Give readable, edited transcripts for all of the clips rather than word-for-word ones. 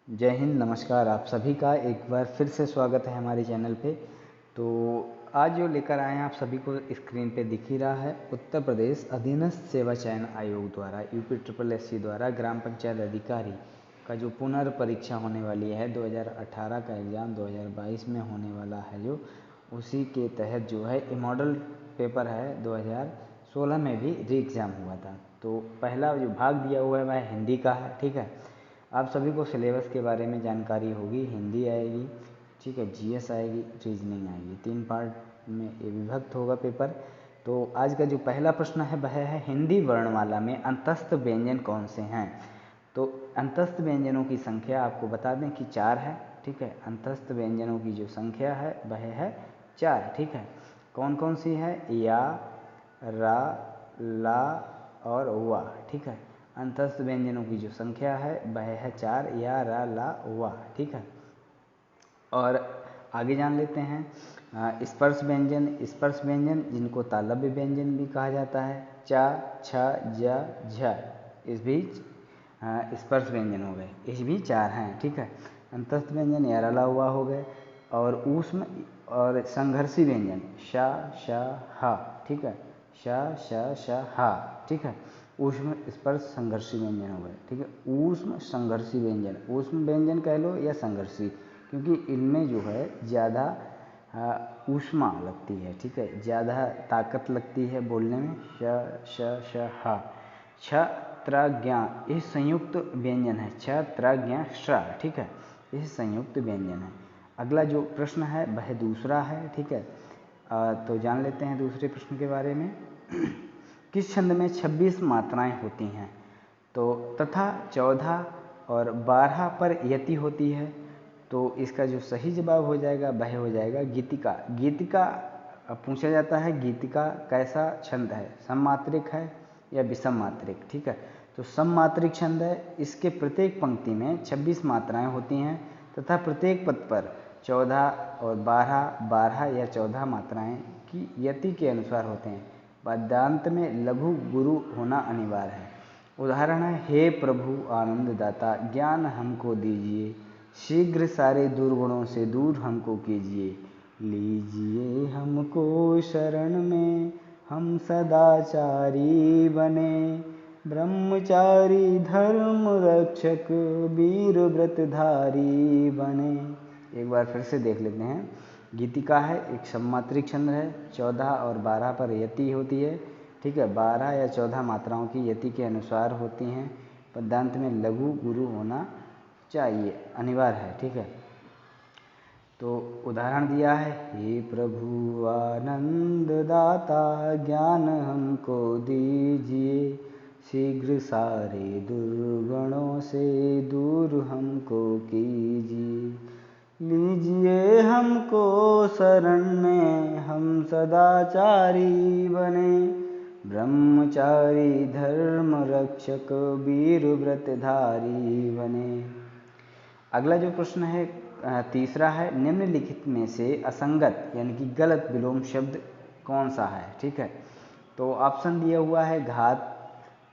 जय हिंद, नमस्कार। आप सभी का एक बार फिर से स्वागत है हमारे चैनल पे। तो आज जो लेकर आए हैं आप सभी को स्क्रीन पे दिख ही रहा है, उत्तर प्रदेश अधीनस्थ सेवा चयन आयोग द्वारा UPSSC द्वारा ग्राम पंचायत अधिकारी का जो पुनर्परीक्षा होने वाली है 2018 का एग्ज़ाम 2022 में होने वाला है, जो उसी के तहत जो है ये मॉडल पेपर है 2016 में भी री एग्ज़ाम हुआ था। तो पहला जो भाग दिया हुआ है वह हिंदी का है, ठीक है। आप सभी को सिलेबस के बारे में जानकारी होगी। हिंदी आएगी, ठीक है, GS आएगी, रीजनिंग आएगी। 3 पार्ट में ये विभक्त होगा पेपर। तो आज का जो पहला प्रश्न है वह है हिंदी वर्णमाला में अंतस्थ व्यंजन कौन से हैं। तो अंतस्थ व्यंजनों की संख्या आपको बता दें कि 4 है, ठीक है। अंतस्थ व्यंजनों की जो संख्या है वह है 4, ठीक है। कौन कौन सी है? या, रा, ला और वा, ठीक है। अंतस्थ व्यंजनों की जो संख्या है वह है 4, या, रा, ला, वा, ठीक है। और आगे जान लेते हैं स्पर्श व्यंजन। स्पर्श व्यंजन जिनको तालव्य व्यंजन भी कहा जाता है, चा, छ, ज, झ, इस भी स्पर्श व्यंजन हो गए। इस भी 4 हैं, ठीक है। अंतस्थ व्यंजन या, रा, ला, वा हो गए। और ऊष्म और संघर्षी व्यंजन श, श, ह, ठीक है। श, श, श, ह, ठीक है। ऊष्म स्पर्श संघर्षी व्यंजन हो गए, ठीक है। ऊष्म संघर्षी व्यंजन, ऊष्म व्यंजन कह लो या संघर्षी, क्योंकि इनमें जो है ज़्यादा ऊष्मा लगती है, ठीक है, ज़्यादा ताकत लगती है बोलने में। श, श, श, ह। छ, त्र, ज्ञ, ये संयुक्त व्यंजन है। छ, त्र, ज्ञ, श, ठीक है, ये संयुक्त व्यंजन है। अगला जो प्रश्न है वह दूसरा है, ठीक है। तो जान लेते हैं दूसरे प्रश्न के बारे में। किस छंद में 26 मात्राएं होती हैं? तो तथा 14 और 12 पर यति होती है। तो इसका जो सही जवाब हो जाएगा वह हो जाएगा गीतिका। गीतिका पूछा जाता है, गीतिका कैसा छंद है, सममात्रिक है या विषम मात्रिक, ठीक है। तो सममात्रिक छंद है। इसके प्रत्येक पंक्ति में 26 मात्राएं होती हैं तथा प्रत्येक पद पर 14 और 12 या 14 मात्राएं की यति के अनुसार होते हैं। पद्यांत में लघु गुरु होना अनिवार्य है। उदाहरण है, हे प्रभु आनंद दाता ज्ञान हमको दीजिए, शीघ्र सारे दुर्गुणों से दूर हमको कीजिए, लीजिए हमको शरण में हम सदाचारी बने, ब्रह्मचारी धर्म रक्षक वीर व्रतधारी बने। एक बार फिर से देख लेते हैं। गीतिका है, एक सममात्रिक छंद है, 14 और 12 पर यति होती है, ठीक है। 12 या 14 मात्राओं की यति के अनुसार होती हैं। पद्यांत में लघु गुरु होना चाहिए, अनिवार्य है, ठीक है। तो उदाहरण दिया है, हे प्रभु आनंद दाता ज्ञान हमको दीजिए, शीघ्र सारे दुर्गुणों से दूर हमको कीजिए, लीजिए हमको शरण में हम सदाचारी बने, ब्रह्मचारी धर्म रक्षक वीर व्रतधारी बने। अगला जो प्रश्न है तीसरा है, निम्नलिखित में से असंगत यानी कि गलत विलोम शब्द कौन सा है, ठीक है। तो ऑप्शन दिया हुआ है, घात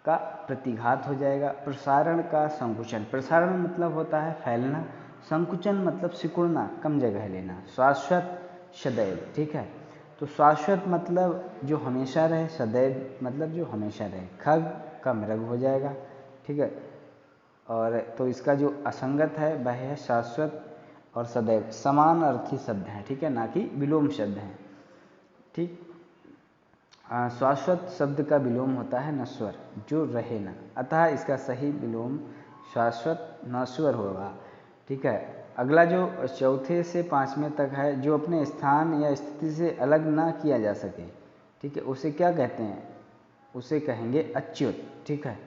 का प्रतिघात हो जाएगा, प्रसारण का संकुचन। प्रसारण मतलब होता है फैलना, संकुचन मतलब सिकुड़ना, कम जगह लेना। शाश्वत, सदैव, ठीक है। तो शाश्वत मतलब जो हमेशा रहे, सदैव मतलब जो हमेशा रहे। खग का मृग हो जाएगा, ठीक है। और तो इसका जो असंगत है वह है शाश्वत और सदैव, समान अर्थी शब्द हैं, ठीक है, ना कि विलोम शब्द हैं, ठीक। शाश्वत शब्द का विलोम होता है नश्वर, जो रहे ना, अतः इसका सही विलोम शाश्वत नश्वर होगा, ठीक है। अगला जो चौथे से 5वें तक है, जो अपने स्थान या स्थिति से अलग ना किया जा सके, ठीक है, उसे क्या कहते हैं? उसे कहेंगे अच्युत, ठीक है,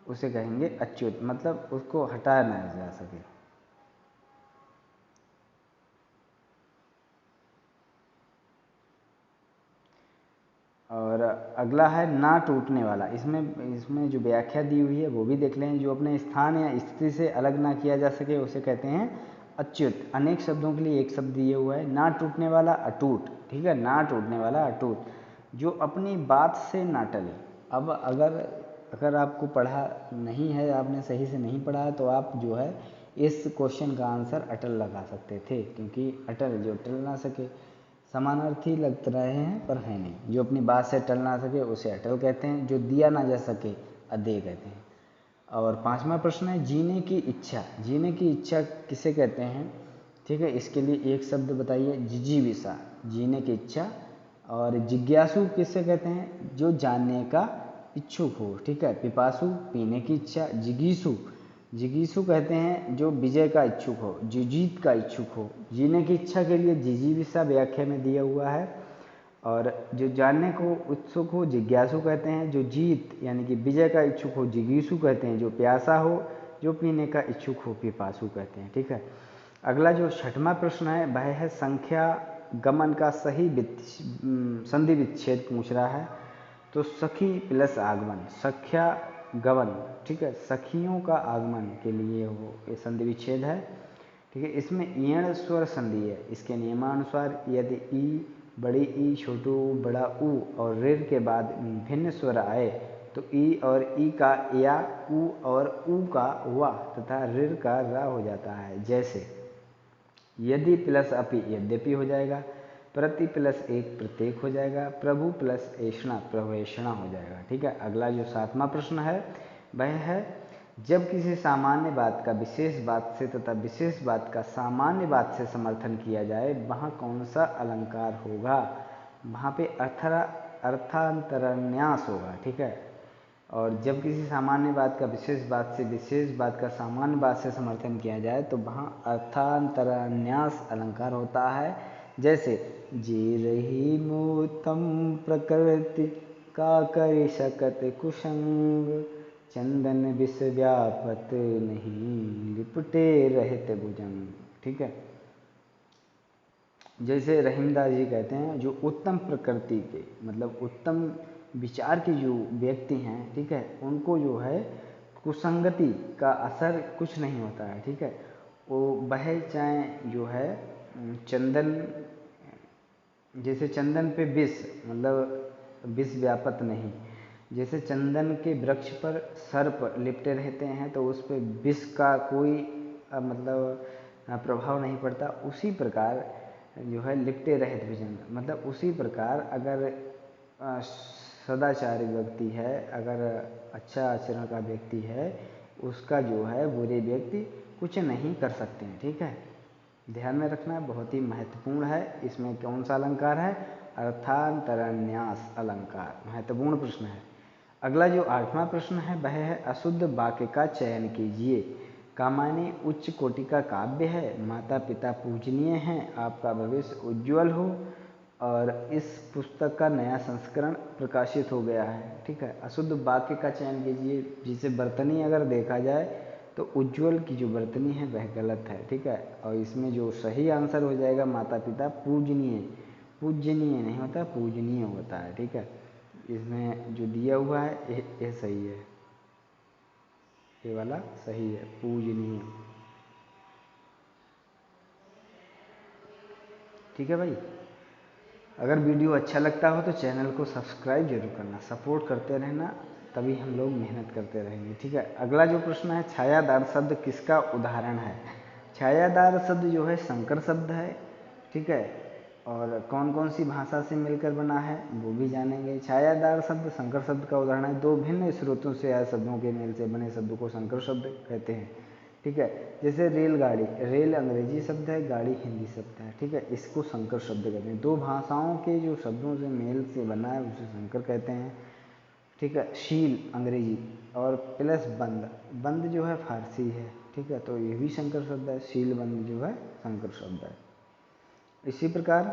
उसे कहेंगे अच्युत, मतलब उसको हटाया ना जा सके। और अगला है ना टूटने वाला। इसमें जो व्याख्या दी हुई है वो भी देख लें। जो अपने स्थान या स्थिति से अलग ना किया जा सके उसे कहते हैं अच्युत। अनेक शब्दों के लिए एक शब्द दिए हुआ है, ना टूटने वाला अटूट, ठीक है, ना टूटने वाला अटूट, जो अपनी बात से ना टले। अब अगर आपको पढ़ा नहीं है, आपने सही से नहीं पढ़ा है, तो आप जो है इस क्वेश्चन का आंसर अटल लगा सकते थे, क्योंकि अटल जो टल ना सके, समानार्थी लग रहे हैं पर है नहीं। जो अपनी बात से टल ना सके उसे अटल कहते हैं, जो दिया ना जा सके अदेय कहते हैं। और 5वां प्रश्न है जीने की इच्छा। जीने की इच्छा किसे कहते हैं? ठीक है, इसके लिए एक शब्द बताइए, जिजीविषा, जीने की इच्छा। और जिज्ञासु किसे कहते हैं? जो जानने का इच्छुक हो। ठीक है, पिपासु पीने की इच्छा, जिगीसु, जिगीसु कहते हैं जो विजय का इच्छुक हो, जो जीत का इच्छुक हो। जीने की इच्छा के लिए जिजीविषा व्याख्या में दिया हुआ है। और जो जानने को उत्सुक हो जिज्ञासु कहते हैं, जो जीत यानी कि विजय का इच्छुक हो जिगीसु कहते हैं, जो प्यासा हो, जो पीने का इच्छुक हो पिपासु कहते हैं। ठीक है, अगला जो 6वां प्रश्न है वह है संख्या गमन का सही संधि विच्छेद पूछ रहा है। तो सखी प्लस आगमन, संख्या गमन, ठीक है, सखियों का आगमन के लिए वो ये संधि विच्छेद है। ठीक है, इसमें ईण स्वर संधि है। इसके नियमानुसार यदि ई, बड़ी ई, छोटू, बड़ा ऊ और ऋ के बाद भिन्न स्वर आए तो ई और ई का या, ऊ और ऊ का वा तथा ऋ का रा हो जाता है। जैसे यदि प्लस अपि यद्यपि हो जाएगा, प्रति प्लस एक प्रत्येक हो जाएगा, प्रभु प्लस ऐषणा प्रवेषणा हो जाएगा। ठीक है, अगला जो 7वां प्रश्न है वह है जब किसी सामान्य बात का विशेष बात से तथा विशेष बात का सामान्य बात से समर्थन किया जाए वहाँ कौन सा अलंकार होगा? वहाँ पे अर्थांतरन्यास होगा। ठीक है, और जब किसी सामान्य बात का विशेष बात से विशेष बात का सामान्य बात से समर्थन किया जाए तो वहाँ अर्थांतरन्यास अलंकार होता है। जैसे जी रही मोतम प्रकृति का कर शकत कुसंग, चंदन विष व्यापत नहीं लिपटे रहत भुजंग। ठीक है, जैसे रहीमदास जी कहते हैं जो उत्तम प्रकृति के मतलब उत्तम विचार के जो व्यक्ति हैं, ठीक है, उनको जो है कुसंगति का असर कुछ नहीं होता है। ठीक है, वो वह चाहे जो है चंदन, जैसे चंदन पे विष मतलब विष व्यापत नहीं, जैसे चंदन के वृक्ष पर सर्प लिपटे रहते हैं तो उस पर विष का कोई मतलब प्रभाव नहीं पड़ता, उसी प्रकार जो है लिपटे रहत भुजंग, मतलब उसी प्रकार अगर सदाचारी व्यक्ति है, अगर अच्छा आचरण का व्यक्ति है, उसका जो है बुरे व्यक्ति कुछ नहीं कर सकते हैं। ठीक है, ध्यान में रखना बहुत ही महत्वपूर्ण है। इसमें कौन सा अलंकार है? अर्थांतरन्यास अलंकार, महत्वपूर्ण प्रश्न है। अगला जो 8वां प्रश्न है वह है अशुद्ध वाक्य का चयन कीजिए। कामायनी उच्च कोटि का काव्य है, माता पिता पूजनीय हैं, आपका भविष्य उज्ज्वल हो, और इस पुस्तक का नया संस्करण प्रकाशित हो गया है। ठीक है, अशुद्ध वाक्य का चयन कीजिए, जिसे वर्तनी अगर देखा जाए तो उज्ज्वल की जो वर्तनी है वह गलत है। ठीक है, और इसमें जो सही आंसर हो जाएगा माता पिता पूजनीय, पूजनीय नहीं होता, पूजनीय होता है। ठीक है, इसमें जो दिया हुआ है ये सही है, ये वाला सही है, पूजनीय। ठीक है भाई, अगर वीडियो अच्छा लगता हो तो चैनल को सब्सक्राइब जरूर करना, सपोर्ट करते रहना, तभी हम लोग मेहनत करते रहेंगे। ठीक है, अगला जो प्रश्न है छायादार शब्द किसका उदाहरण है? छायादार शब्द जो है संकर शब्द है। ठीक है, और कौन कौन सी भाषा से मिलकर बना है वो भी जानेंगे। छायादार शब्द संकर शब्द का उदाहरण है। दो भिन्न स्रोतों से आए शब्दों के मेल से बने शब्द को संकर शब्द कहते हैं। ठीक है, जैसे रेलगाड़ी, रेल अंग्रेजी शब्द है, गाड़ी हिंदी शब्द है। ठीक है, इसको संकर शब्द कहते हैं। दो भाषाओं के जो शब्दों से मेल से बना है उसे संकर कहते हैं। ठीक है, शील अंग्रेजी और प्लस बंद, बंद जो है फारसी है। ठीक है, तो ये भी संकर शब्द है, शील बंद जो है संकर शब्द है। इसी प्रकार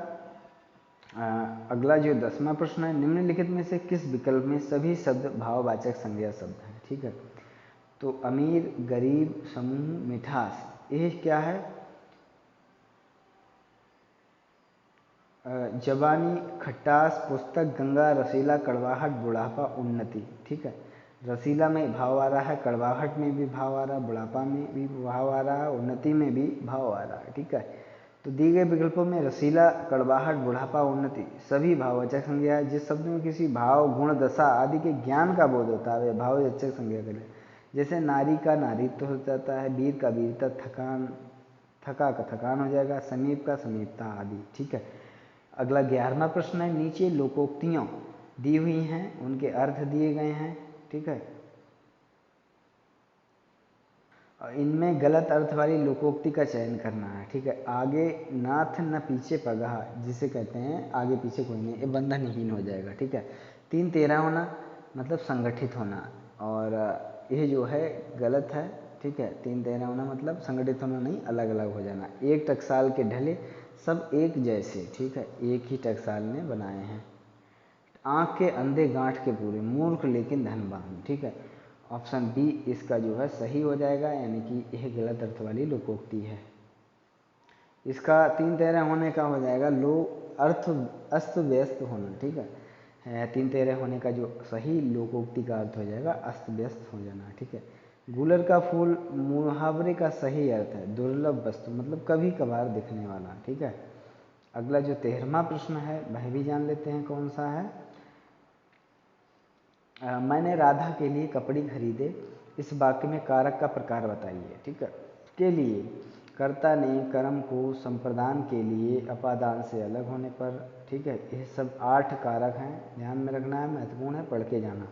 अगला जो 10वां प्रश्न है निम्नलिखित में से किस विकल्प में सभी शब्द भाववाचक संज्ञा शब्द हैं? ठीक है, तो अमीर, गरीब, समूह, मिठास, ये क्या है? जवानी, खटास, पुस्तक, गंगा, रसीला, कड़वाहट, बुढ़ापा, उन्नति। ठीक है, रसीला में भाव आ रहा है, कड़वाहट में भी भाव आ रहा है, बुढ़ापा में भी भाव आ रहा है, उन्नति में भी भाव आ रहा है। ठीक है, तो दिए गए विकल्पों में रसीला, कड़वाहट, बुढ़ापा, उन्नति सभी भाववाचक संज्ञा है। जिस शब्द में किसी भाव, गुण, दशा आदि के ज्ञान का बोध होता है वे भाववाचक संज्ञा कहलाते हैं। जैसे नारी का नारीत्व हो जाता है, वीर का वीरता, थकान थका का थकान हो जाएगा, समीप का समीपता आदि। ठीक है। अगला 11वां प्रश्न है, नीचे लोकोक्तियाँ दी हुई हैं, उनके अर्थ दिए गए हैं। ठीक है। इनमें गलत अर्थ वाली लोकोक्ति का चयन करना है। ठीक है। आगे नाथ न पीछे पगहा, जिसे कहते हैं आगे पीछे कोई नहीं, ये बंधनहीन हो जाएगा। ठीक है। 3-13 होना मतलब संगठित होना, और ये जो है गलत है। ठीक है। 3-13 होना मतलब संगठित होना नहीं, अलग अलग हो जाना। एक टकसाल के ढले सब एक जैसे। ठीक है। एक ही टकसाल ने बनाए हैं। आँख के अंधे गांठ के पूरे, मूर्ख लेकिन धनवान। ठीक है। ऑप्शन बी इसका जो है सही हो जाएगा, यानी कि यह गलत अर्थ वाली लोकोक्ति है। इसका 3-13 होने का हो जाएगा लो अर्थ अस्त व्यस्त होना। ठीक है। 3-13 होने का जो सही लोकोक्ति का अर्थ हो जाएगा अस्त व्यस्त हो जाना। ठीक है। गुलर का फूल मुहावरे का सही अर्थ है दुर्लभ वस्तु, मतलब कभी कभार दिखने वाला। ठीक है। अगला जो 13वां प्रश्न है वह भी जान लेते हैं कौन सा है। मैंने राधा के लिए कपड़े खरीदे, इस वाक्य में कारक का प्रकार बताइए। ठीक है। के लिए, कर्ता ने कर्म को संप्रदान के लिए अपादान से अलग होने पर। ठीक है। ये सब 8 कारक हैं, ध्यान में रखना है, महत्वपूर्ण है, पढ़ के जाना।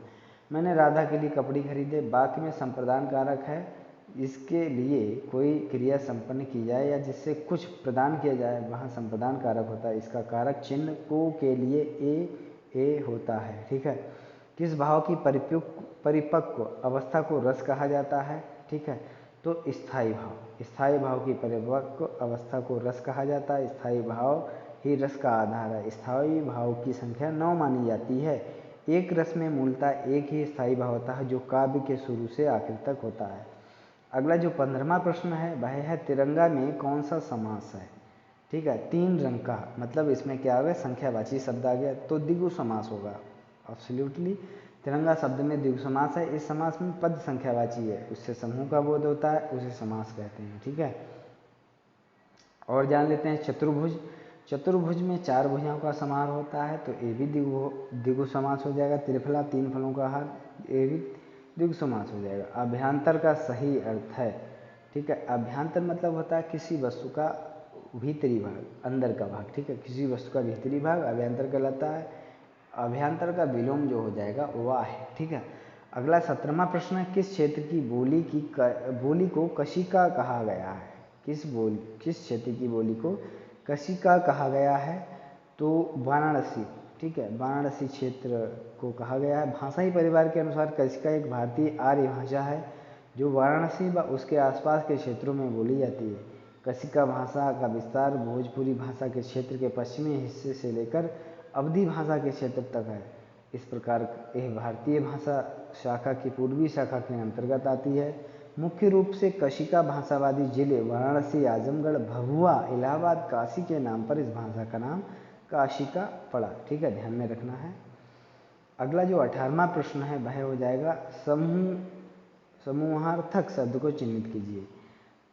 मैंने राधा के लिए कपड़े खरीदे, वाक्य में संप्रदान कारक है, इसके लिए कोई क्रिया संपन्न की जाए या जिससे कुछ प्रदान किया जाए वहाँ संप्रदान कारक होता है। इसका कारक चिन्ह को के लिए ए होता है। ठीक है। किस भाव की परिपक्व अवस्था को रस कहा जाता है। ठीक है। तो स्थायी भाव, स्थायी भाव की परिपक्व अवस्था को रस कहा जाता है। स्थायी भाव ही रस का आधार है। स्थायी भाव की संख्या 9 मानी जाती है। एक रस में मूलतः एक ही स्थायी भाव होता है जो काव्य के शुरू से आखिर तक होता है। अगला जो 15वां प्रश्न है वह है तिरंगा में कौन सा समास है। ठीक है। 3 रंग का, मतलब इसमें क्या आ गया, संख्यावाची शब्द आ गया, तो द्विगु समास होगा। एब्सोल्युटली तिरंगा शब्द में द्विगु समास है। इस समास में पद संख्यावाची है, उससे समूह का बोध होता है, उसे समास कहते हैं। ठीक है। और जान लेते हैं चतुर्भुज। चतुर्भुज में 4 भुजाओं का समारोह होता है, तो ये भी द्विगु समास हो जाएगा। त्रिफला 3 फलों का हार, ये भी द्विगु समास हो जाएगा। अभ्यांतर का सही अर्थ है। ठीक है। अभ्यांतर मतलब होता है किसी वस्तु का भीतरी भाग, अंदर का भाग। ठीक है। किसी वस्तु का भीतरी भाग अभ्यांतर कहलाता है। अभ्यांतर का विलोम जो हो जाएगा वह है। ठीक है। अगला 17वां प्रश्न है, किस क्षेत्र की बोली को कशिका कहा गया है। किस क्षेत्र की बोली को कशिका कहा गया है, तो वाराणसी। ठीक है। वाराणसी क्षेत्र को कहा गया है। भाषाई परिवार के अनुसार कशिका एक भारतीय आर्य भाषा है जो वाराणसी व उसके आसपास के क्षेत्रों में बोली जाती है। कशिका भाषा का विस्तार भोजपुरी भाषा के क्षेत्र के पश्चिमी हिस्से से लेकर अवधी भाषा के क्षेत्र तक है। इस प्रकार यह भारतीय भाषा शाखा की पूर्वी शाखा के अंतर्गत आती है। मुख्य रूप से कशिका भाषावादी जिले वाराणसी, आजमगढ़, भभुआ, इलाहाबाद, काशी के नाम पर इस भाषा का नाम काशिका पड़ा। ठीक है। ध्यान में रखना है। अगला जो 18वां प्रश्न है वह हो जाएगा समूहार्थक शब्द को चिन्हित कीजिए।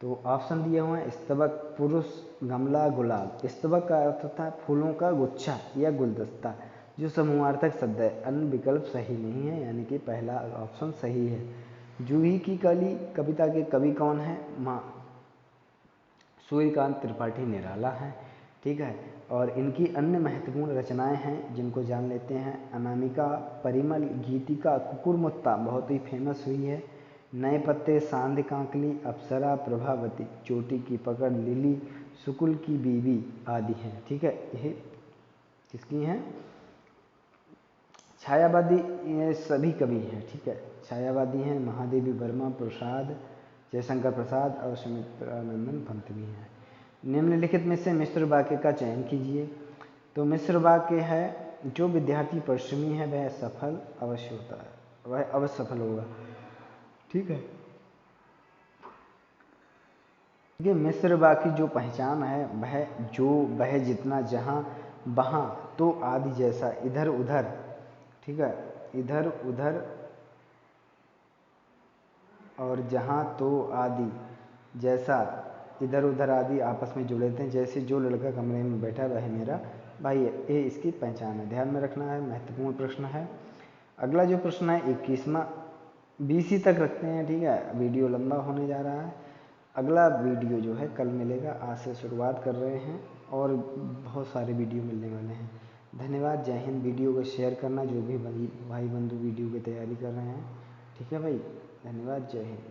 तो ऑप्शन दिए हुए हैं स्तबक, पुरुष, गमला, गुलाब। स्तबक का अर्थ होता है फूलों का गुच्छा या गुलदस्ता, जो समूहार्थक शब्द है। अन्य विकल्प सही नहीं है, यानी कि पहला ऑप्शन सही है। जूही की कली कविता के कवि कौन है। माँ सूर्यकांत त्रिपाठी निराला हैं। ठीक है। और इनकी अन्य महत्वपूर्ण रचनाएं हैं जिनको जान लेते हैं। अनामिका, परिमल, गीतिका, कुकुरमुत्ता बहुत ही फेमस हुई है। नए पत्ते, सांध कांकली, अप्सरा, प्रभावती, चोटी की पकड़, लिली, सुकुल की बीवी आदि हैं। ठीक है। यह किसकी हैं, छायावादी, ये सभी कवि हैं। ठीक है। छायावादी हैं महादेवी वर्मा, प्रसाद, जयशंकर प्रसाद और सुमित्रानंदन पंत भी हैं। निम्नलिखित में से मिश्र वाक्य का चयन कीजिए। तो मिश्र वाक्य है, जो विद्यार्थी परिश्रमी है वह सफल अवश्य होता है, वह अवश्य सफल होगा। ठीक है। ये मिश्र वाक्य जो पहचान है वह जितना जहाँ वहाँ तो आदि जैसा इधर उधर। ठीक है। इधर उधर और जहाँ तो आदि जैसा इधर उधर आदि आपस में जुड़े थे। जैसे जो लड़का कमरे में बैठा वह मेरा भाई है, ये इसकी पहचान है। ध्यान में रखना है, महत्वपूर्ण प्रश्न है। अगला जो प्रश्न है 21वां 20 ही तक रखते हैं, ठीक है, वीडियो लंबा होने जा रहा है। अगला वीडियो जो है कल मिलेगा, आज से शुरुआत कर रहे हैं और बहुत सारे वीडियो मिलने वाले हैं। धन्यवाद, जय हिंद। वीडियो को शेयर करना जो भी भाई बंधु वीडियो की तैयारी कर रहे हैं, ठीक है भाई, धन्यवाद, जय हिंद।